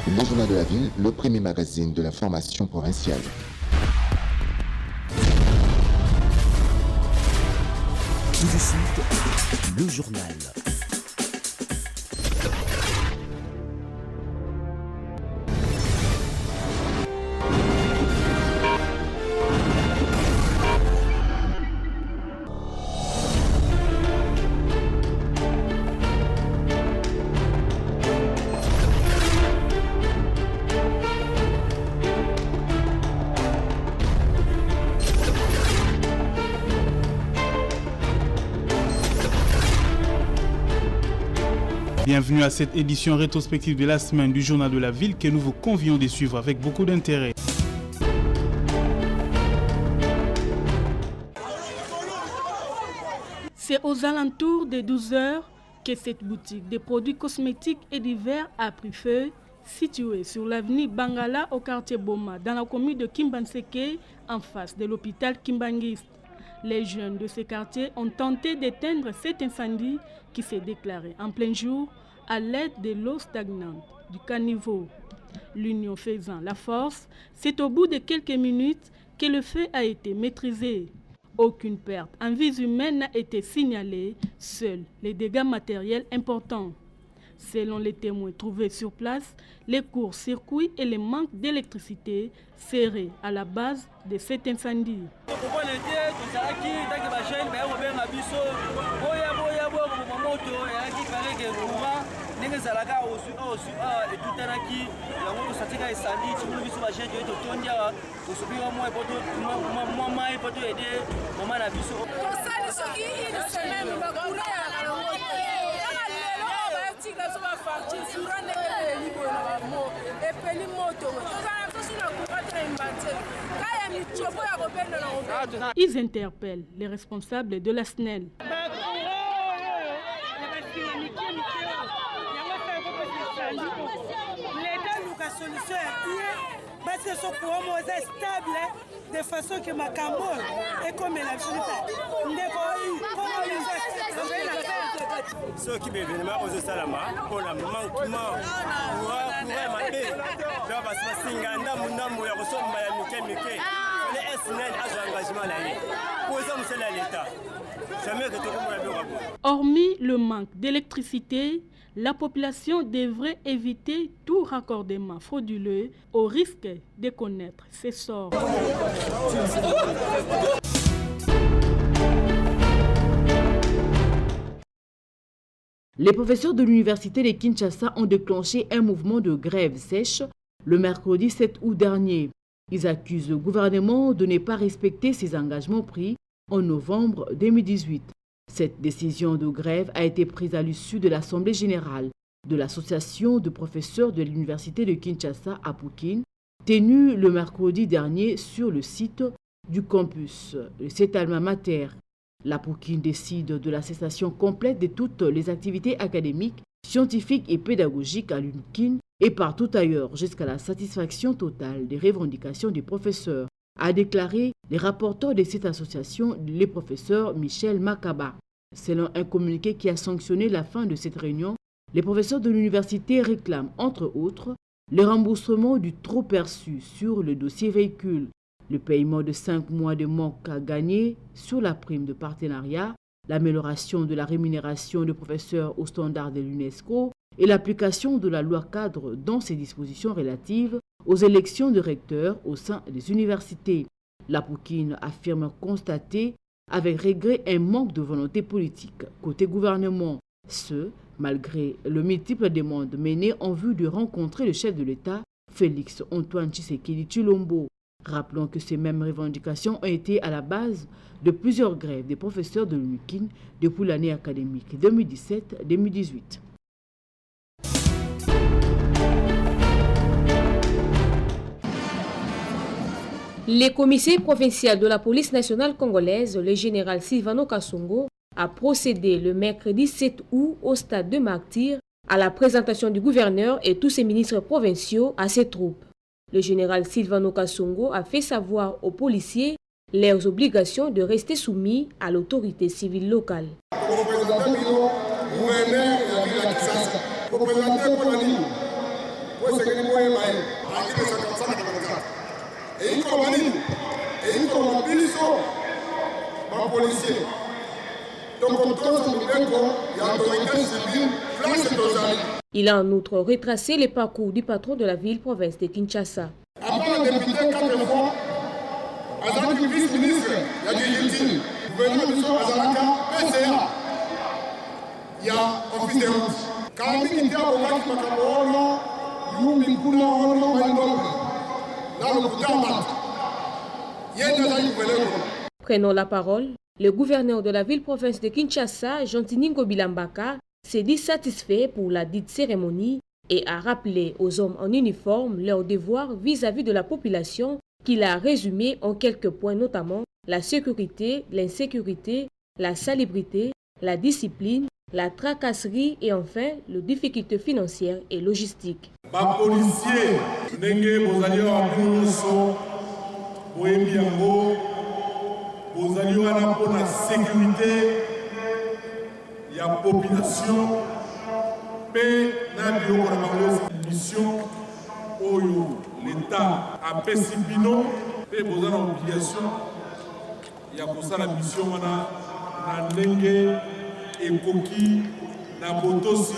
Le Journal de la Ville, le premier magazine de l'information provinciale. Tout de suite, le journal. Bienvenue à cette édition rétrospective de la semaine du Journal de la Ville que nous vous convions de suivre avec beaucoup d'intérêt. C'est aux alentours de 12 h que cette boutique de produits cosmétiques et divers a pris feu, située sur l'avenue Bangala au quartier Boma, dans la commune de Kimbanseke, en face de l'hôpital Kimbangiste. Les jeunes de ce quartier ont tenté d'éteindre cet incendie qui s'est déclaré en plein jour à l'aide de l'eau stagnante du caniveau. L'union faisant la force, c'est au bout de quelques minutes que le feu a été maîtrisé. Aucune perte en vies humaines n'a été signalée, seuls les dégâts matériels importants. Selon les témoins trouvés sur place, les courts-circuits et le manque d'électricité seraient à la base de cet incendie. Ils interpellent les responsables de la SNEL. de façon que ma cambo est comme la ceux qui m'événement aux Salama pour la manquement Hormis le manque d'électricité, la population devrait éviter tout raccordement frauduleux au risque de connaître ses sorts. Les professeurs de l'université de Kinshasa ont déclenché un mouvement de grève sèche le mercredi 7 août dernier. Ils accusent le gouvernement de ne pas respecter ses engagements pris en novembre 2018. Cette décision de grève a été prise à l'issue de l'Assemblée générale de l'Association de professeurs de l'université de Kinshasa à Poukin, tenue le mercredi dernier sur le site du campus de cet alma mater. La Poukin décide de la cessation complète de toutes les activités académiques, scientifiques et pédagogiques à l'UNKIN et partout ailleurs jusqu'à la satisfaction totale des revendications des professeurs, a déclaré le rapporteur de cette association, le professeur Michel Makaba. Selon un communiqué qui a sanctionné la fin de cette réunion, les professeurs de l'université réclament, entre autres, le remboursement du trop perçu sur le dossier véhicule, le paiement de 5 mois de manque à gagner sur la prime de partenariat, l'amélioration de la rémunération des professeurs aux standards de l'UNESCO et l'application de la loi cadre dans ses dispositions relatives aux élections de recteurs au sein des universités. La Poukin affirme constater avec regret un manque de volonté politique côté gouvernement, ce malgré le multiples demandes menées en vue de rencontrer le chef de l'État, Félix Antoine Tshisekedi Tshilombo. Rappelons que ces mêmes revendications ont été à la base de plusieurs grèves des professeurs de l'UNKIN depuis l'année académique 2017-2018. Le commissaire provincial de la police nationale congolaise, le général Silvano Kasongo, a procédé le mercredi 7 août au stade de Martyr à la présentation du gouverneur et tous ses ministres provinciaux à ses troupes. Le général Silvano Kasongo a fait savoir aux policiers leurs obligations de rester soumis à l'autorité civile locale. Il a en outre retracé les parcours du patron de la ville-province de Kinshasa. Prenant la parole, le gouverneur de la ville-province de Kinshasa, Jean-Tiningo Bilambaka, s'est dit satisfait pour la dite cérémonie et a rappelé aux hommes en uniforme leurs devoirs vis-à-vis de la population qu'il a résumé en quelques points, notamment la sécurité, l'insécurité, la salubrité, la discipline, la tracasserie et enfin les difficultés financières et logistiques. Policiers, vous allez pour la sécurité, il y a population, mais dans la mission où l'État a pécipino, et vous avez l'obligation, il y a pour ça la mission, on a Nengue et Koki, na Botosi,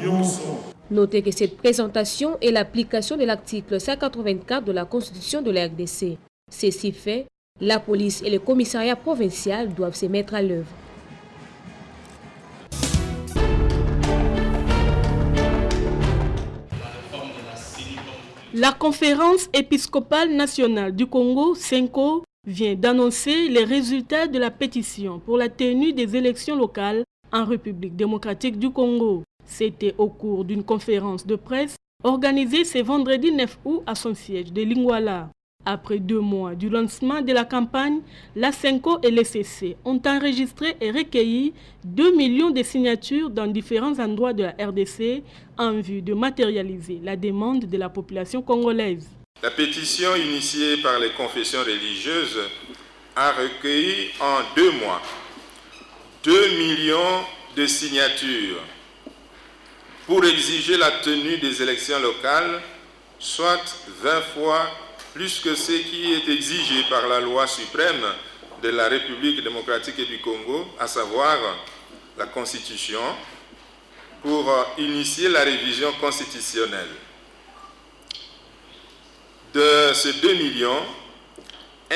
Nyonso. Notez que cette présentation est l'application de l'article 184 de la Constitution de la RDC. Ceci fait, la police et le commissariat provincial doivent se mettre à l'œuvre. La conférence épiscopale nationale du Congo, CENCO, vient d'annoncer les résultats de la pétition pour la tenue des élections locales en République démocratique du Congo. C'était au cours d'une conférence de presse organisée ce vendredi 9 août à son siège de Lingwala. Après 2 mois du lancement de la campagne, la CENCO et l'ECC ont enregistré et recueilli 2 millions de signatures dans différents endroits de la RDC en vue de matérialiser la demande de la population congolaise. La pétition initiée par les confessions religieuses a recueilli en 2 mois 2 millions de signatures pour exiger la tenue des élections locales, soit 20 fois plus que ce qui est exigé par la loi suprême de la République démocratique du Congo, à savoir la Constitution, pour initier la révision constitutionnelle. De ces 2 millions, 1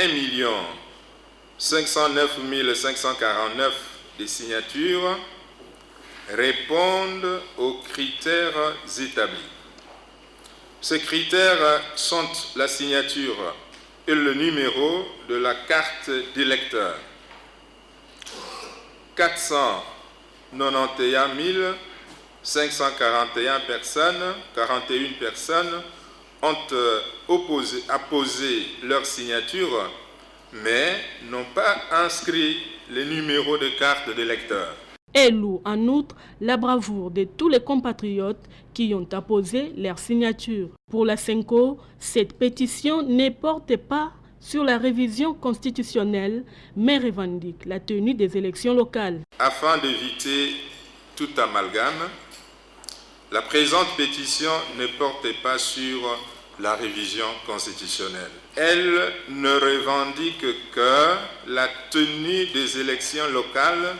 509 549 des signatures répondent aux critères établis. Ces critères sont la signature et le numéro de la carte d'électeur. 491 541 personnes, 41 personnes ont apposé leur signature, mais n'ont pas inscrit les numéros de carte d'électeur. Et loue en outre la bravoure de tous les compatriotes qui ont apposé leur signature. Pour la CENCO, cette pétition ne porte pas sur la révision constitutionnelle, mais revendique la tenue des élections locales. Afin d'éviter tout amalgame, la présente pétition ne porte pas sur la révision constitutionnelle. Elle ne revendique que la tenue des élections locales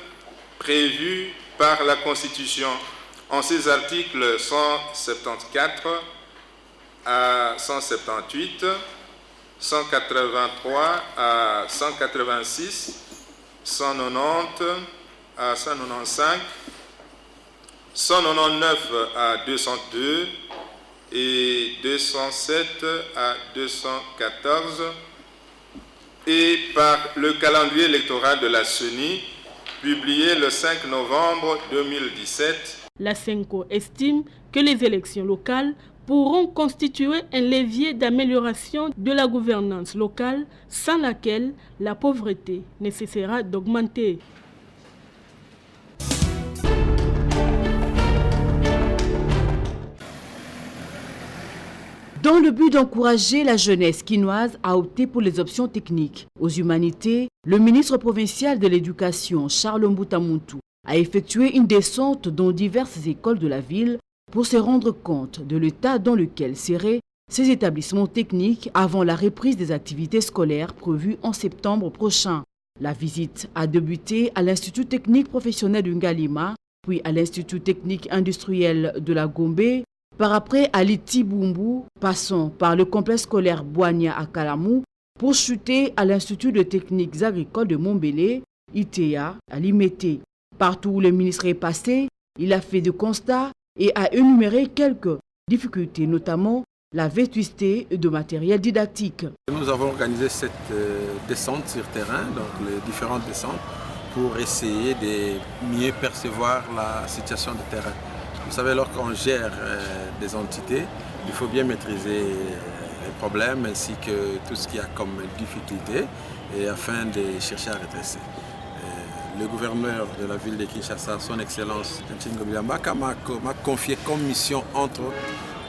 prévues par la Constitution en ses articles 174 à 178, 183 à 186, 190 à 195, 199 à 202 et 207 à 214 et par le calendrier électoral de la CENI publié le 5 novembre 2017. La CENCO estime que les élections locales pourront constituer un levier d'amélioration de la gouvernance locale sans laquelle la pauvreté ne cessera d'augmenter. Dans le but d'encourager la jeunesse quinoise à opter pour les options techniques aux humanités, le ministre provincial de l'Éducation, Charles Mbutamuntu, a effectué une descente dans diverses écoles de la ville pour se rendre compte de l'état dans lequel serait ces établissements techniques avant la reprise des activités scolaires prévues en septembre prochain. La visite a débuté à l'Institut technique professionnel de Ngalima, puis à l'Institut technique industriel de la Gombe, par après à Litibumbu, passant par le complexe scolaire Boigna à Kalamou, pour chuter à l'Institut de techniques agricoles de Montbélé, ITA, à Limete. Partout où le ministre est passé, il a fait des constats et a énuméré quelques difficultés, notamment la vétusté de matériel didactique. Nous avons organisé cette descente sur terrain, donc les différentes descentes, pour essayer de mieux percevoir la situation de terrain. Vous savez, lorsqu'on gère des entités, il faut bien maîtriser les problèmes ainsi que tout ce qu'il y a comme difficulté et afin de chercher à redresser. Le gouverneur de la ville de Kinshasa, son Excellence Ntingo Bilambaka, m'a confié comme mission, entre autres,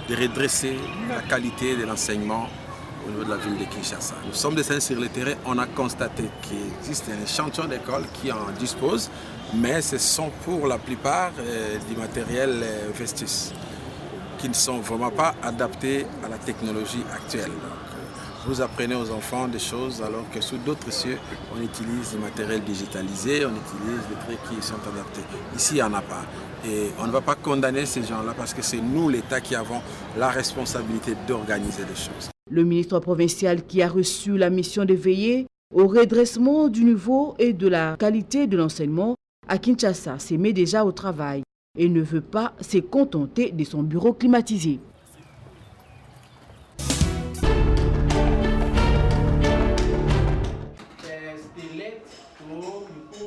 de redresser la qualité de l'enseignement au niveau de la ville de Kinshasa. Nous sommes descendus sur le terrain, on a constaté qu'il existe un échantillon d'écoles qui en disposent, mais ce sont pour la plupart du matériel vestis, qui ne sont vraiment pas adaptés à la technologie actuelle. Donc, vous apprenez aux enfants des choses alors que sous d'autres cieux, on utilise du matériel digitalisé, on utilise des trucs qui sont adaptés. Ici, il n'y en a pas. Et on ne va pas condamner ces gens-là parce que c'est nous, l'État, qui avons la responsabilité d'organiser les choses. Le ministre provincial qui a reçu la mission de veiller au redressement du niveau et de la qualité de l'enseignement à Kinshasa s'est mis déjà au travail et ne veut pas se contenter de son bureau climatisé.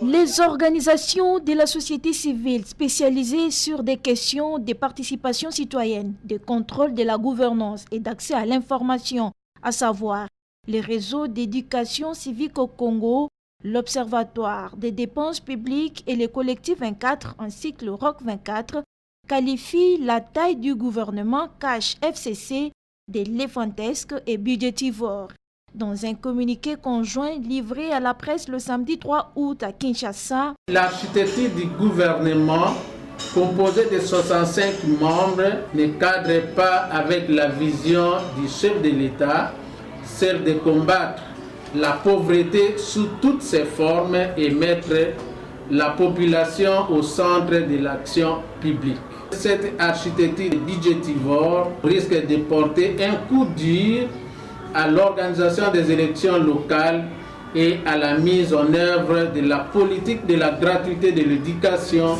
Les organisations de la société civile spécialisées sur des questions de participation citoyenne, de contrôle de la gouvernance et d'accès à l'information, à savoir les réseaux d'éducation civique au Congo, l'Observatoire des dépenses publiques et le collectif 24 ainsi que le ROC 24, qualifient la taille du gouvernement cash FCC d'éléphantesque et budgétivore. Dans un communiqué conjoint livré à la presse le samedi 3 août à Kinshasa, l'architecture du gouvernement, composée de 65 membres, ne cadre pas avec la vision du chef de l'État, celle de combattre la pauvreté sous toutes ses formes et mettre la population au centre de l'action publique. Cette architecture budgétivore risque de porter un coup dur à l'organisation des élections locales et à la mise en œuvre de la politique de la gratuité de l'éducation,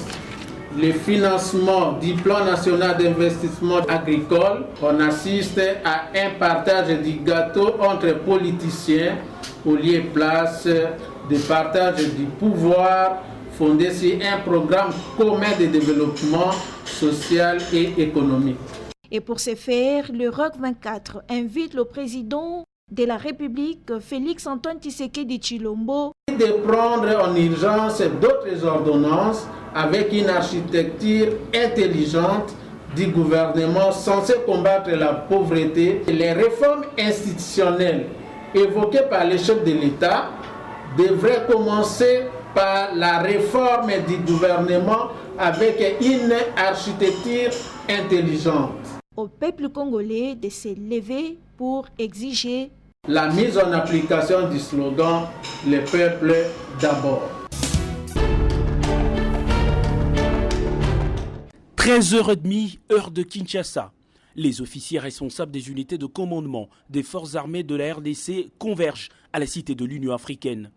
le financement du plan national d'investissement agricole. On assiste à un partage du gâteau entre politiciens au lieu et place de partage du pouvoir fondé sur un programme commun de développement social et économique. Et pour ce faire, le ROC 24 invite le président de la République, Félix-Antoine Tshisekedi Tshilombo, de prendre en urgence d'autres ordonnances avec une architecture intelligente du gouvernement censé combattre la pauvreté. Les réformes institutionnelles évoquées par les chefs de l'État devraient commencer par la réforme du gouvernement avec une architecture intelligente. Au peuple congolais de se lever pour exiger la mise en application du slogan « Le peuple d'abord ». 13h30, heure de Kinshasa. Les officiers responsables des unités de commandement des forces armées de la RDC convergent à la cité de l'Union africaine.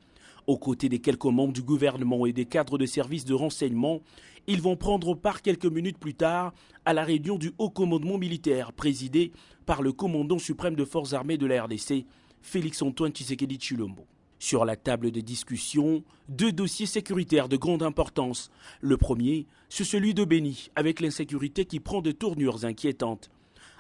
Aux côtés des quelques membres du gouvernement et des cadres de services de renseignement, ils vont prendre part quelques minutes plus tard à la réunion du haut commandement militaire présidé par le commandant suprême de forces armées de la RDC, Félix-Antoine Tshisekedi Tshilombo. Sur la table de discussion, deux dossiers sécuritaires de grande importance. Le premier, c'est celui de Béni, avec l'insécurité qui prend de tournures inquiétantes.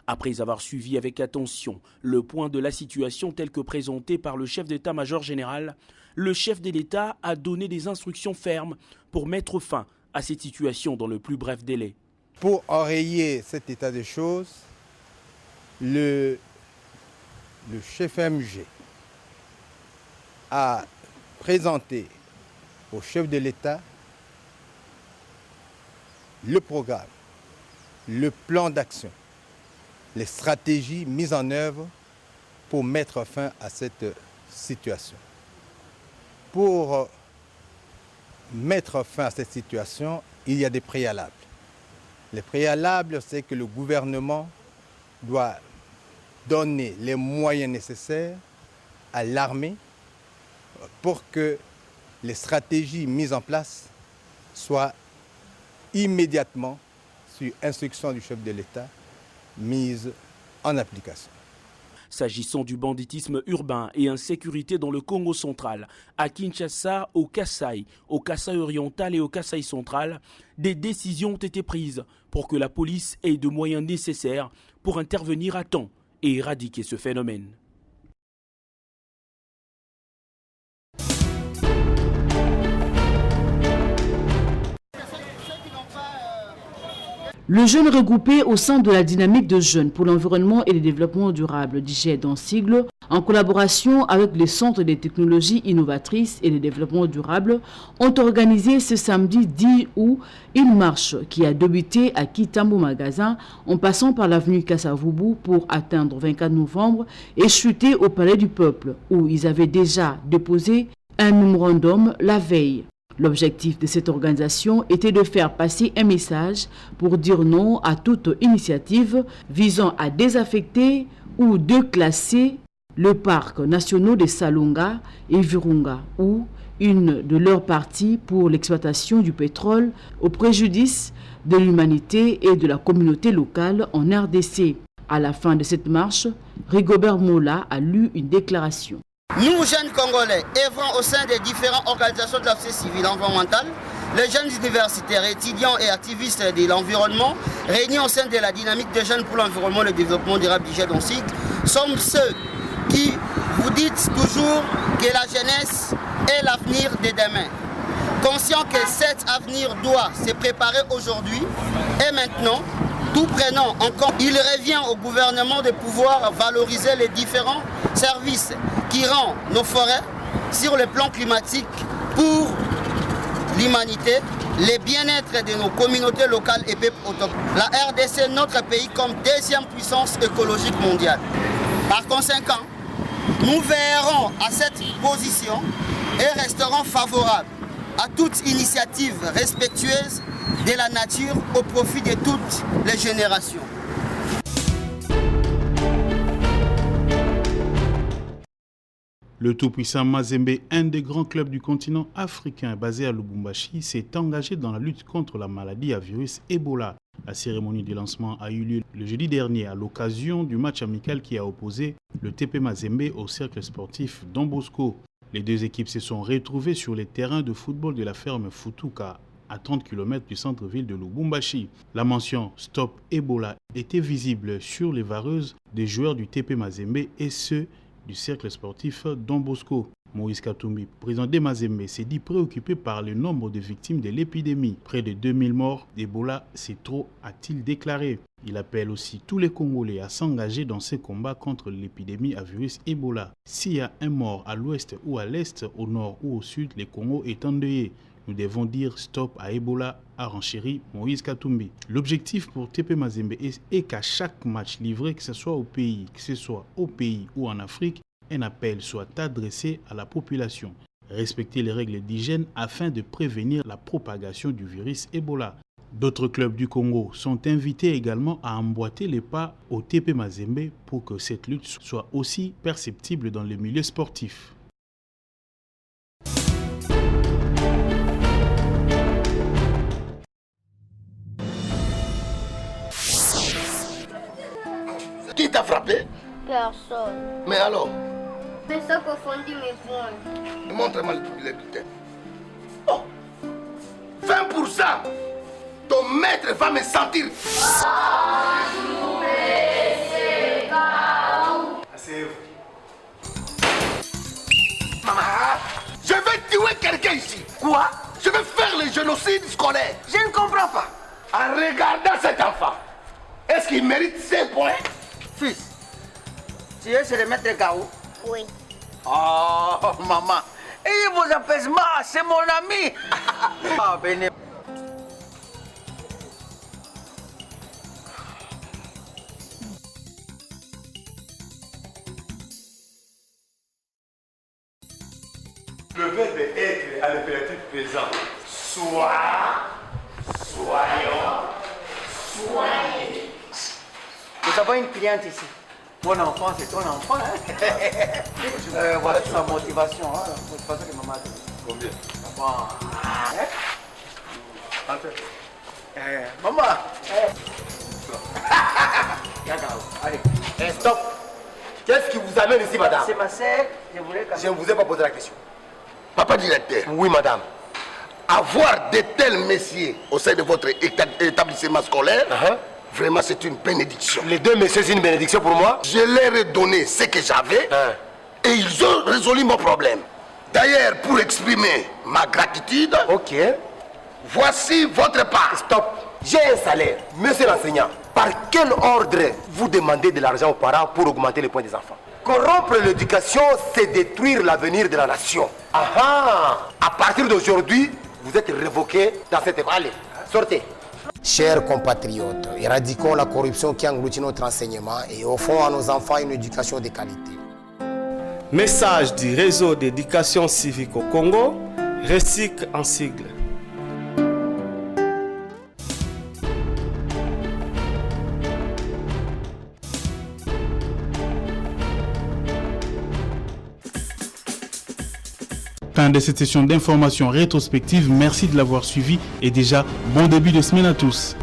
Après avoir suivi avec attention le point de la situation tel que présenté par le chef d'état-major général, le chef de l'État a donné des instructions fermes pour mettre fin à cette situation dans le plus bref délai. Pour enrayer cet état de choses, le chef MG a présenté au chef de l'État le programme, le plan d'action les stratégies mises en œuvre pour mettre fin à cette situation. Pour mettre fin à cette situation, il y a des préalables. Les préalables, c'est que le gouvernement doit donner les moyens nécessaires à l'armée pour que les stratégies mises en place soient immédiatement, sur instruction du chef de l'État, mises en application. S'agissant du banditisme urbain et insécurité dans le Congo central, à Kinshasa, au Kasaï oriental et au Kasaï central, des décisions ont été prises pour que la police ait de moyens nécessaires pour intervenir à temps et éradiquer ce phénomène. Le jeune regroupé au sein de la dynamique de jeunes pour l'environnement et le développement durable d'IGED en sigle, en collaboration avec les centres des technologies innovatrices et le développement durable, ont organisé ce samedi 10 août une marche qui a débuté à Kitambo Magasin en passant par l'avenue Kassavubu pour atteindre 24 novembre et chuter au Palais du Peuple où ils avaient déjà déposé un mémorandum la veille. L'objectif de cette organisation était de faire passer un message pour dire non à toute initiative visant à désaffecter ou déclasser le parc national de Salonga et Virunga ou une de leurs parties pour l'exploitation du pétrole au préjudice de l'humanité et de la communauté locale en RDC. À la fin de cette marche, Rigobert Mola a lu une déclaration. Nous, jeunes Congolais, œuvrant au sein des différentes organisations de la société civile environnementale, les jeunes universitaires, étudiants et activistes de l'environnement, réunis au sein de la dynamique des jeunes pour l'environnement et le développement durable d'IGED en cycle, sommes ceux qui vous dites toujours que la jeunesse est l'avenir de demain. Conscient que cet avenir doit se préparer aujourd'hui et maintenant, tout prenant en compte, il revient au gouvernement de pouvoir valoriser les différents services qui rendent nos forêts sur le plan climatique pour l'humanité, le bien-être de nos communautés locales et peuples autochtones. La RDC, notre pays, comme deuxième puissance écologique mondiale. Par conséquent, nous veillerons à cette position et resterons favorables à toute initiative respectueuse de la nature au profit de toutes les générations. Le tout-puissant Mazembe, un des grands clubs du continent africain basé à Lubumbashi, s'est engagé dans la lutte contre la maladie à virus Ebola. La cérémonie de lancement a eu lieu le jeudi dernier à l'occasion du match amical qui a opposé le TP Mazembe au cercle sportif Don Bosco. Les deux équipes se sont retrouvées sur les terrains de football de la ferme Futuka, à 30 km du centre-ville de Lubumbashi. La mention Stop Ebola était visible sur les vareuses des joueurs du TP Mazembe et ceux du cercle sportif Don Bosco. Moïse Katumbi, président des Mazembe, s'est dit préoccupé par le nombre de victimes de l'épidémie. Près de 2000 morts d'Ebola, c'est trop, a-t-il déclaré. Il appelle aussi tous les Congolais à s'engager dans ces combats contre l'épidémie à virus Ebola. S'il y a un mort à l'ouest ou à l'est, au nord ou au sud, le Congo est endeuillé. Nous devons dire stop à Ebola, a renchéri Moïse Katumbi. L'objectif pour TP Mazembe est qu'à chaque match livré, que ce soit au pays ou en Afrique, un appel soit adressé à la population. Respecter les règles d'hygiène afin de prévenir la propagation du virus Ebola. D'autres clubs du Congo sont invités également à emboîter les pas au TP Mazembe pour que cette lutte soit aussi perceptible dans le milieu sportif. Qui t'a frappé? Personne. Mais alors? Mais ça confondit mes points. Montre-moi les bulletins. Oh! 20%! Ton maître va me sentir. Maman, je vais tuer quelqu'un ici. Quoi? Je vais faire le génocide scolaire. Je ne comprends pas. En regardant cet enfant, est-ce qu'il mérite 5 points? Fils, tu es chez le maître K.O.? Oui. Oh, maman. Ayez vos apaisements, c'est mon ami. Ah, venez. Le verbe être à l'impératif présent. Sois, soyons, soyez. Nous avons une cliente ici. Mon enfant, c'est ton enfant. Hein? Voilà sa motivation. Hein? C'est pas ça que maman a dit. Combien? Bon. Maman. Allez, stop. Qu'est-ce qui vous amène ici, madame? C'est ma sœur. Je ne vous ai pas posé la question. Papa directeur. Oui, madame. Avoir de tels messieurs au sein de votre établissement scolaire, vraiment c'est une bénédiction. Les deux messieurs, c'est une bénédiction pour moi. Je leur ai donné ce que j'avais et ils ont résolu mon problème. D'ailleurs, pour exprimer ma gratitude, voici votre part. Stop. J'ai un salaire. Monsieur l'enseignant, par quel ordre vous demandez de l'argent aux parents pour augmenter les points des enfants? Corrompre l'éducation, c'est détruire l'avenir de la nation. À partir d'aujourd'hui, vous êtes révoqué dans cette école. Allez, sortez. Chers compatriotes, éradiquons la corruption qui engloutit notre enseignement et offrons à nos enfants une éducation de qualité. Message du réseau d'éducation civique au Congo, RECIC en sigle. Fin de cette session d'information rétrospective. Merci de l'avoir suivi et déjà bon début de semaine à tous.